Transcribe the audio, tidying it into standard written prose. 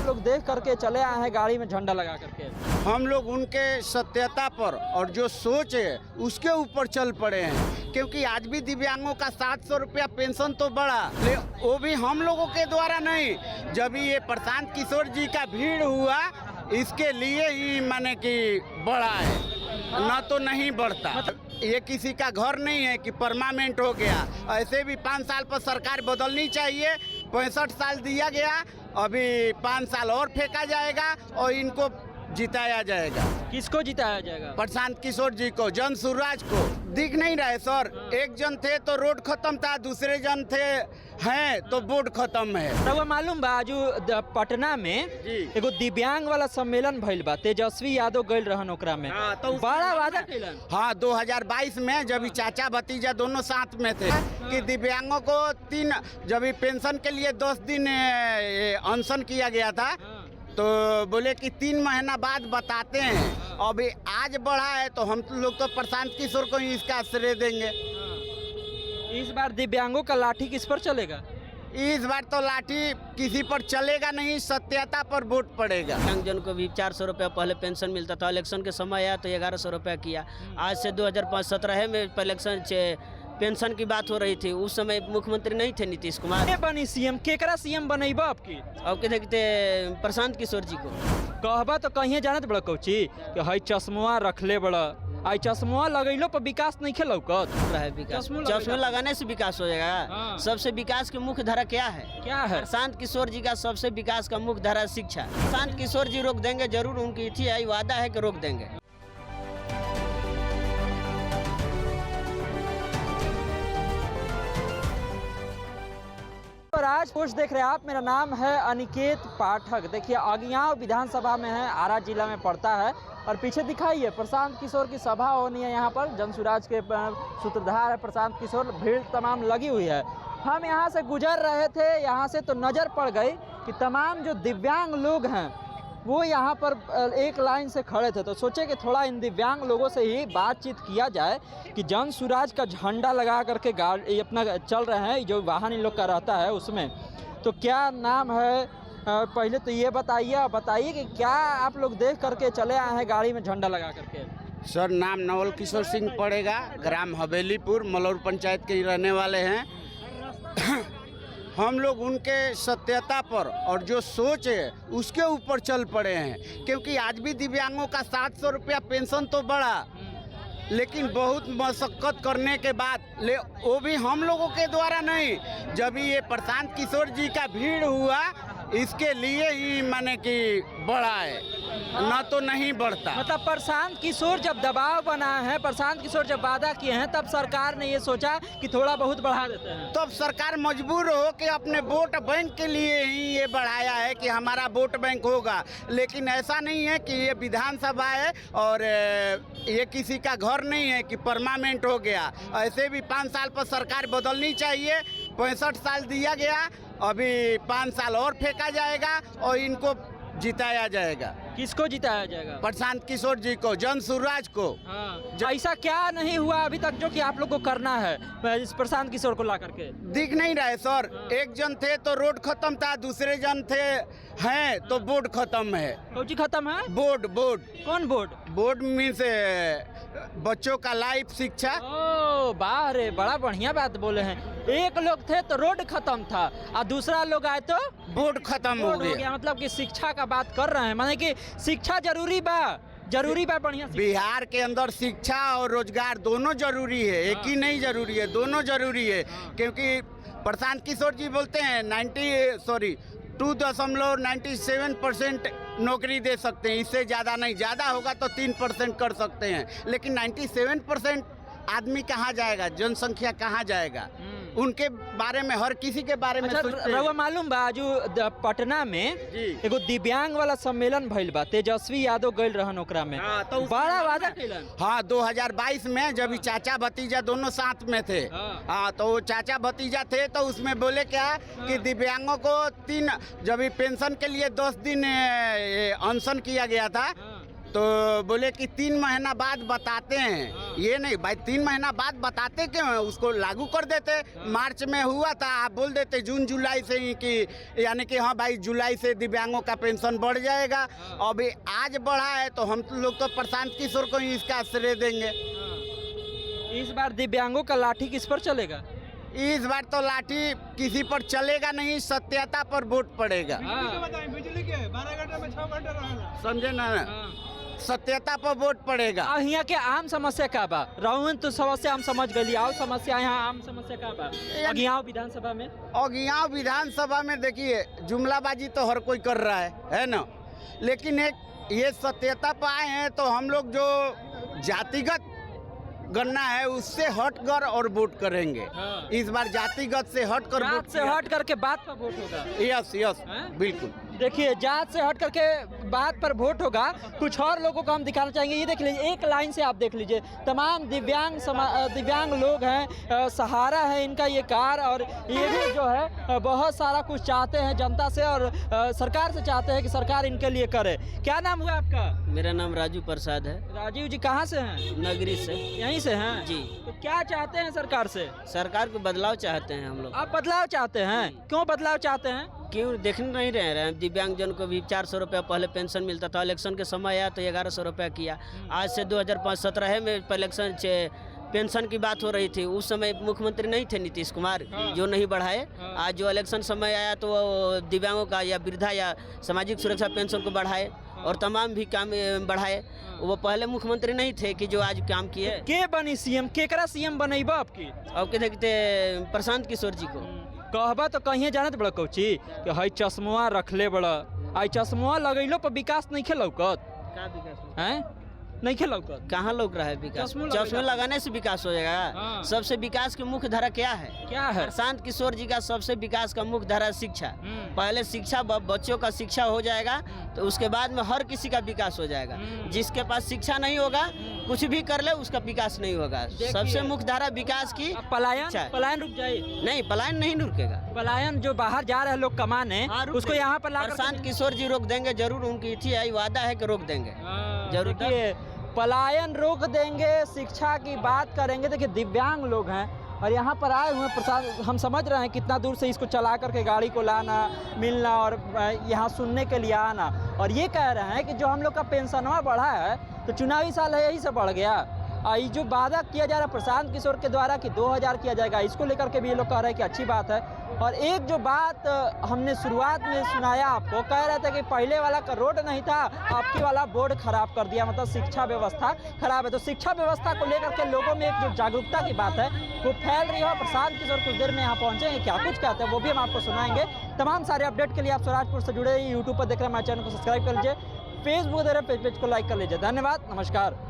लोग देख करके चले आए हैं गाड़ी में झंडा लगा करके। हम लोग उनके सत्यता पर और जो सोच है उसके ऊपर चल पड़े हैं, क्योंकि आज भी दिव्यांगों का 700 रुपया पेंशन तो बढ़ा, वो भी हम लोगों के द्वारा नहीं। जब ये प्रशांत किशोर जी का भीड़ हुआ इसके लिए ही माने कि बढ़ा है, ना तो नहीं बढ़ता। ये किसी का घर नहीं है कि परमानेंट हो गया। ऐसे भी 5 साल पर सरकार बदलनी चाहिए। 65 साल दिया गया, अभी 5 साल और फेंका जाएगा और इनको जिताया जाएगा। किसको जिताया जाएगा? प्रशांत किशोर जी को, जन सुराज को। दिख नहीं रहे सर, एक जन थे तो रोड खत्म था, दूसरे जन थे हैं तो बोर्ड खत्म है। तो मालूम बा जो पटना में एगो दिव्यांग वाला सम्मेलन भइल बा, तेजस्वी यादव गइल रहन ओकरा में। तो बड़ा वादा कैलन। हाँ, 2022 में जब ये चाचा भतीजा दोनों साथ में थे कि दिव्यांगों को 3 जब ये पेंशन के लिए 10 दिन अनशन किया गया था, तो बोले कि 3 महीना बाद बताते हैं। अभी आज बढ़ा है तो हम लोग तो प्रशांत किशोर को ही इसका श्रेय देंगे। इस बार दिव्यांगों का लाठी किस पर चलेगा? इस बार तो लाठी किसी पर चलेगा नहीं, सत्यता पर वोट पड़ेगा। दिव्यांगजन को भी 400 रुपया पहले पेंशन मिलता था, इलेक्शन के समय आया तो 1100 रुपया किया। आज से 2017 में इलेक्शन पेंशन की बात हो रही थी, उस समय मुख्यमंत्री नहीं थे नीतीश कुमार। बनी सीएम केकरा सीएम बनैबा आपकी? अब के देखते प्रशांत किशोर जी को कहबा तो कहीं जानत बड़ा कौची कि हई चश्मा रखले बड़ा, आई चश्मा लगैलो पर विकास नहीं खेलौकत है। विकास चश्मा लगाने से विकास हो जाएगा। सबसे विकास की मुख्य धारा क्या है? प्रशांत किशोर जी का सबसे विकास का मुख्य धारा शिक्षा। प्रशांत किशोर जी रोक देंगे जरूर, उनकी थी आई वादा है कि रोक देंगे। और आज पोस्ट देख रहे हैं आप, मेरा नाम है अनिकेत पाठक। देखिए अगियाँव विधानसभा में है, आरा जिला में पड़ता है, और पीछे दिखाई है प्रशांत किशोर की सभा होनी है यहाँ पर। जन सुराज के सूत्रधार है प्रशांत किशोर, भीड़ तमाम लगी हुई है। हम यहाँ से गुजर रहे थे, यहाँ से तो नज़र पड़ गई कि तमाम जो दिव्यांग लोग हैं वो यहाँ पर एक लाइन से खड़े थे। तो सोचे कि थोड़ा इन दिव्यांग लोगों से ही बातचीत किया जाए कि जन सुराज का झंडा लगा करके गाड़ी अपना चल रहे हैं, जो वाहन इन लोग का रहता है उसमें। तो क्या नाम है, पहले तो ये बताइए कि क्या आप लोग देख करके चले आए हैं गाड़ी में झंडा लगा करके? सर, नाम नवल किशोर सिंह पड़ेगा, ग्राम हवेलीपुर, मलौर पंचायत के रहने वाले हैं। हम लोग उनके सत्यता पर और जो सोच है उसके ऊपर चल पड़े हैं, क्योंकि आज भी दिव्यांगों का 700 रुपया पेंशन तो बढ़ा, लेकिन बहुत मशक्कत करने के बाद वो भी हम लोगों के द्वारा नहीं। जब ये प्रशांत किशोर जी का भीड़ हुआ इसके लिए ही माने कि बढ़ा है, ना तो नहीं बढ़ता। मतलब प्रशांत किशोर जब दबाव बना है, प्रशांत किशोर जब वादा किए हैं, तब सरकार ने ये सोचा कि थोड़ा बहुत बढ़ा देते हैं। तब सरकार मजबूर हो कि अपने वोट बैंक के लिए ही ये बढ़ाया है कि हमारा वोट बैंक होगा। लेकिन ऐसा नहीं है कि ये विधानसभा है और ये किसी का घर नहीं है कि परमानेंट हो गया। ऐसे भी 5 साल पर सरकार बदलनी चाहिए। 65 साल दिया गया, अभी 5 साल और फेंका जाएगा और इनको जिताया जाएगा। किसको जिताया जाएगा? प्रशांत किशोर जी को, जन सुराज को। ऐसा क्या नहीं हुआ अभी तक जो कि आप लोग को करना है इस प्रशांत किशोर को ला करके? दिख नहीं रहे सर, एक जन थे तो रोड खत्म था, दूसरे जन थे हैं तो बोर्ड खत्म है। कौन चीज खत्म है? बोर्ड। कौन बोर्ड? बोर्ड मीन्स बच्चों का लाइफ शिक्षा। ओ वाह रे, बड़ा बढ़िया बात बोले हैं। एक लोग थे तो रोड खत्म था और दूसरा लोग आए तो बोर्ड खत्म हो गया। मतलब कि शिक्षा का बात कर रहे हैं, माने कि शिक्षा जरूरी बा बढ़िया। बिहार के अंदर शिक्षा और रोजगार दोनों जरूरी है, एक ही नहीं जरूरी है, दोनों जरूरी है। क्योंकि प्रशांत किशोर जी बोलते हैं 2.97% नौकरी दे सकते हैं, इससे ज़्यादा नहीं। ज़्यादा होगा तो 3% कर सकते हैं, लेकिन 97% आदमी कहाँ जाएगा, जनसंख्या कहाँ जाएगा? उनके बारे में हर किसी के बारे में सोचते हैं। मालूम बा जो पटना में एगो दिव्यांग वाला सम्मेलन भइल बा, तेजस्वी यादव गइल रहन ओकरा में। तो बड़ा वादा कैलन। हाँ, 2022 में जब ये चाचा भतीजा दोनों साथ में थे। हाँ, तो वो चाचा भतीजा थे तो उसमें बोले क्या कि दिव्यांगों को 3 जब ये पेंशन के लिए 10 दिन अनशन किया गया था, तो बोले कि 3 महीना बाद बताते हैं। ये नहीं भाई, 3 महीना बाद बताते क्यों हैं? उसको लागू कर देते। मार्च में हुआ था, आप बोल देते जून जुलाई से ही कि यानी कि हाँ भाई जुलाई से दिव्यांगों का पेंशन बढ़ जाएगा। अभी आज बढ़ा है तो हम लोग तो प्रशांत किशोर को ही इसका श्रेय देंगे। इस बार दिव्यांगों का लाठी किस पर चलेगा? इस बार तो लाठी किसी पर चलेगा नहीं, सत्यता पर वोट पड़ेगा। बिजली के 12 घंटे में 6 घंटे रहेगा। समझे ना? सत्यता पर वोट पड़ेगा। अब यहाँ के आम समस्या का बा? राउन तो समस्या हम समझ गई, आओ समस्या यहाँ आम समस्या का बा अगियाव विधानसभा में? अगियाव विधानसभा में देखिए जुमलाबाजी तो हर कोई कर रहा है ना, लेकिन एक ये सत्यता पर आए हैं तो हम लोग जो जातिगत गणना है उससे हटकर और वोट करेंगे। इस बार जातिगत से हटकर वोट से हट करके बात पर वोट होगा। यस यस बिल्कुल। देखिए जात से हट करके बात पर वोट होगा। कुछ और लोगों को हम दिखाना चाहेंगे, ये देख लीजिए, एक लाइन से आप देख लीजिए, तमाम दिव्यांग लोग हैं, सहारा है इनका ये कार, और ये भी जो है बहुत सारा कुछ चाहते हैं जनता से और सरकार से चाहते हैं कि सरकार इनके लिए करे। क्या नाम हुआ आपका? मेरा नाम राजू प्रसाद है। राजीव जी कहाँ से हैं? नगरी से। यहीं से हैं जी। तो क्या चाहते हैं सरकार से? सरकार को बदलाव चाहते हैं हम लोग। आप बदलाव चाहते हैं? क्यों बदलाव चाहते हैं? क्यों देख नहीं रहे हैं? दिव्यांगजन को भी 400 रुपया पहले पेंशन मिलता था, इलेक्शन के समय आया तो 1100 रुपया किया। आज से 2017 में इलेक्शन पेंशन की बात हो रही थी, उस समय मुख्यमंत्री नहीं थे नीतीश कुमार, जो नहीं बढ़ाए। आज जो इलेक्शन समय आया तो दिव्यांगों का या वृद्धा या सामाजिक सुरक्षा पेंशन को बढ़ाए और तमाम भी काम बढ़ाए। वो पहले मुख्यमंत्री नहीं थे कि जो आज काम किए। के बनी सीएम? केकरा सीएम बनेबा आपकी? अब के देखते प्रशांत किशोर जी को कहबा तो कहीं जानत बड़ा कौची कि हई चश्मा रखले बड़ा, आई चश्मा लगैलो पर विकास नहीं खेलौकत हैं? नहीं खेलौकत कहाँ लोग रहा है विकास? चश्मे लगाने से विकास हो जाएगा? सबसे विकास की मुख्य धारा क्या है? क्या है? प्रशांत किशोर जी का सबसे विकास का मुख्य धारा शिक्षा। पहले शिक्षा, बच्चों का शिक्षा हो जाएगा तो उसके बाद में हर किसी का विकास हो जाएगा। जिसके पास शिक्षा नहीं होगा कुछ भी कर ले उसका विकास नहीं होगा। सबसे मुख्य धारा विकास की। पलायन रुक जाए? नहीं, पलायन नहीं रुकेगा। पलायन जो बाहर जा रहे हैं लोग कमाने, उसको यहाँ पर प्रशांत किशोर जी रोक देंगे जरूर। उनकी इच्छा है, वादा है कि रोक देंगे जरूर। पलायन रोक देंगे, शिक्षा की बात करेंगे। देखिए दिव्यांग लोग हैं और यहाँ पर आए हुए प्रशासन, हम समझ रहे हैं कितना दूर से इसको चला करके गाड़ी को लाना, मिलना और यहाँ सुनने के लिए आना। और ये कह रहे हैं कि जो हम लोग का पेंशनवा बढ़ा है तो चुनावी साल है यही से बढ़ गया। ये जो वादा किया जा रहा है प्रशांत किशोर के द्वारा कि 2000 किया जाएगा, इसको लेकर के भी ये लोग कह रहे हैं कि अच्छी बात है। और एक जो बात हमने शुरुआत में सुनाया आपको, कह रहे थे कि पहले वाला का रोड नहीं था, आपकी वाला बोर्ड खराब कर दिया, मतलब शिक्षा व्यवस्था खराब है। तो शिक्षा व्यवस्था को लेकर के लोगों में एक जो जागरूकता की बात है वो फैल रही है। प्रशांत किशोर कुछ देर में यहाँ पहुँचेंगे, क्या कुछ कहते हैं वो भी हम आपको सुनाएंगे। तमाम सारे अपडेट के लिए आप स्वराजपुर से जुड़े यूट्यूब पर देख रहे हैं, हमारे चैनल को सब्सक्राइब कर लीजिए, फेसबुक पेज को लाइक कर लीजिए। धन्यवाद, नमस्कार।